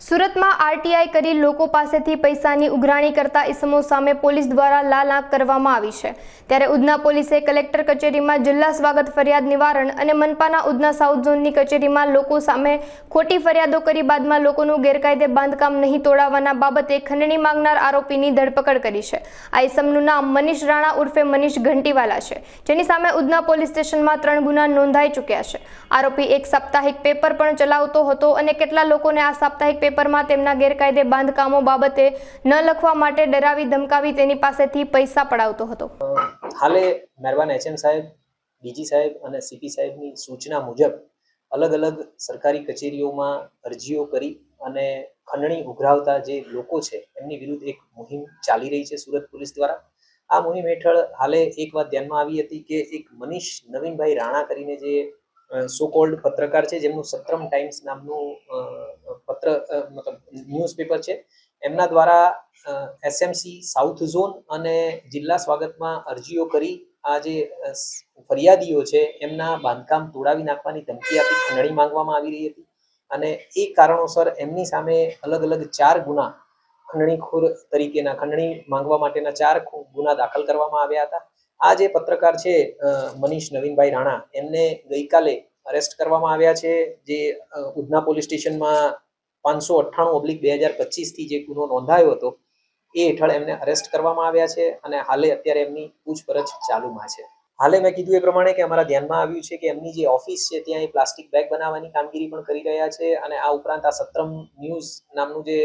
સુરતમાં આરટીઆઈ કરી લોકો પાસેથી પૈસાની ઉઘરાણી કરતા ઇસમો સામે પોલીસ દ્વારા લાલ આંખ કરવામાં આવી છે। ત્યારે ઉધના પોલીસે કલેક્ટર કચેરીમાં જિલ્લા સ્વાગત ફરિયાદ નિવારણ અને મનપાના ઉધના સાઉથ ઝોનની કચેરીમાં લોકો સામે ખોટી ફરિયાદો કરી બાદમાં લોકોનું ગેરકાયદે બાંધકામ નહીં તોડાવવાના બાબતે ખંડણી માંગનાર આરોપીની ધરપકડ કરી છે। આ ઇસમનું નામ મનીષ રાણા ઉર્ફે મનીષ ઘંટીવાલા છે, જેની સામે ઉધના પોલીસ સ્ટેશનમાં 3 ગુના નોંધાઈ ચૂક્યા છે। આરોપી એક સાપ્તાહિક પેપર પણ ચલાવતો હતો અને કેટલા લોકોને આ સાપ્તાહિક પેપરમાં તેમના ગેરકાયદે બાંધકામો બાબતે ન લખવા માટે ડરાવી ધમકાવી તેની પાસેથી પૈસા પડાવતો હતો। હાલે મહેરબાન એચએમ સાહેબ, ડીજી સાહેબ અને સીપી સાહેબની સૂચના મુજબ અલગ અલગ સરકારી કચેરીઓમાં અરજીઓ કરી અને ખંડણી ઉઘરાવતા જે લોકો છે એમની વિરુદ્ધ એક મુહિમ ચાલી રહી છે સુરત પોલીસ દ્વારા। આ મુહિમ હેઠળ હાલે એક વાત ધ્યાનમાં આવી હતી કે એક મનીષ નવીનભાઈ રાણા કરીને જે સો કોલ્ડ પત્રકાર છે, જેમનું સત્રમ ટાઈમ્સ નામનું ન્યૂઝપેપર છે, એમના દ્વારા એસએમસી સાઉથ ઝોન અને જિલ્લા સ્વાગતમાં અરજીઓ કરી આ જે ફરિયાદીઓ છે એમના બાંધકામ તોડાવી નાખવાની ધમકી આપી ખંડણી માંગવામાં આવી રહી હતી અને એ કારણોસર એમની સામે અલગ અલગ 4 ગુના ખંડણીખોર તરીકેના ખંડણી માંગવા માટેના 4 ગુના દાખલ કરવામાં આવ્યા હતા। આ જે પત્રકાર છે મનીષ નવીનભાઈ રાણા, એમને ગઈકાલે અરેસ્ટ કરવામાં આવ્યા છે। જે ઉધના પોલીસ સ્ટેશનમાં 598/2025 થી જે ગુનો નોંધાયો હતો એ હેઠળ એમને અરેસ્ટ કરવામાં આવ્યા છે અને હાલે અત્યારે એમની પૂછપરછ ચાલુમાં છે। હાલે મેં કીધું એ પ્રમાણે કે અમારા ધ્યાનમાં આવ્યું છે કે એમની જે ઓફિસ છે ત્યાં એ પ્લાસ્ટિક બેગ બનાવવાની કામગીરી પણ કરી રહ્યા છે અને આ ઉપરાંત આ સત્રમ ન્યૂઝ નામનું જે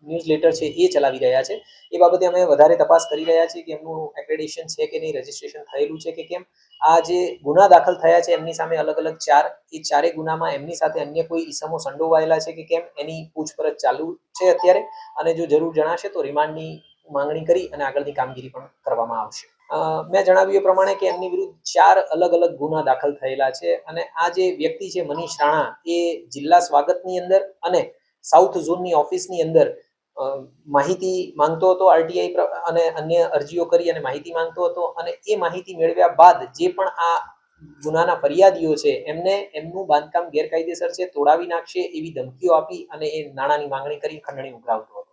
ન્યૂઝ લેટર છે એ ચલાવી રહ્યા છે। એ બાબતે અમે વધારે તપાસ કરી રહ્યા છીએ કે એમનું એક્રેડિશન છે કે નહીં, રજીસ્ટ્રેશન થયેલું છે કે કેમ। આ જે ગુના દાખલ થયા છે એમની સામે અલગ અલગ 4, એ 4 ગુનામાં એમની સાથે અન્ય કોઈ ઈસમો સંડોવાયેલા છે કે કેમ એની પૂછપરછ ચાલુ છે અત્યારે અને જો જરૂર જણાશે તો રિમાન્ડની માંગણી કરી અને આગળની કામગીરી પણ કરવામાં આવશે। મેં જણાવ્યું એ પ્રમાણે કે એમની વિરુદ્ધ 4 અલગ અલગ ગુના દાખલ થયેલા છે અને આ જે વ્યક્તિ છે મનીષ રાણા એ જિલ્લા સ્વાગતની અંદર અને સાઉથ ઝોનની ઓફિસની અંદર માહિતી માંગતો હતો આરટીઆઈ અને અન્ય અરજીઓ કરી અને માહિતી માંગતો હતો અને એ માહિતી મેળવ્યા બાદ જે પણ આ ગુનાના ફરિયાદીઓ છે એમને એમનું બાંધકામ ગેરકાયદેસર છે, તોડાવી નાખશે એવી ધમકીઓ આપી અને એ નાણાંની માંગણી કરી ખંડણી ઉઘરાવતો હતો।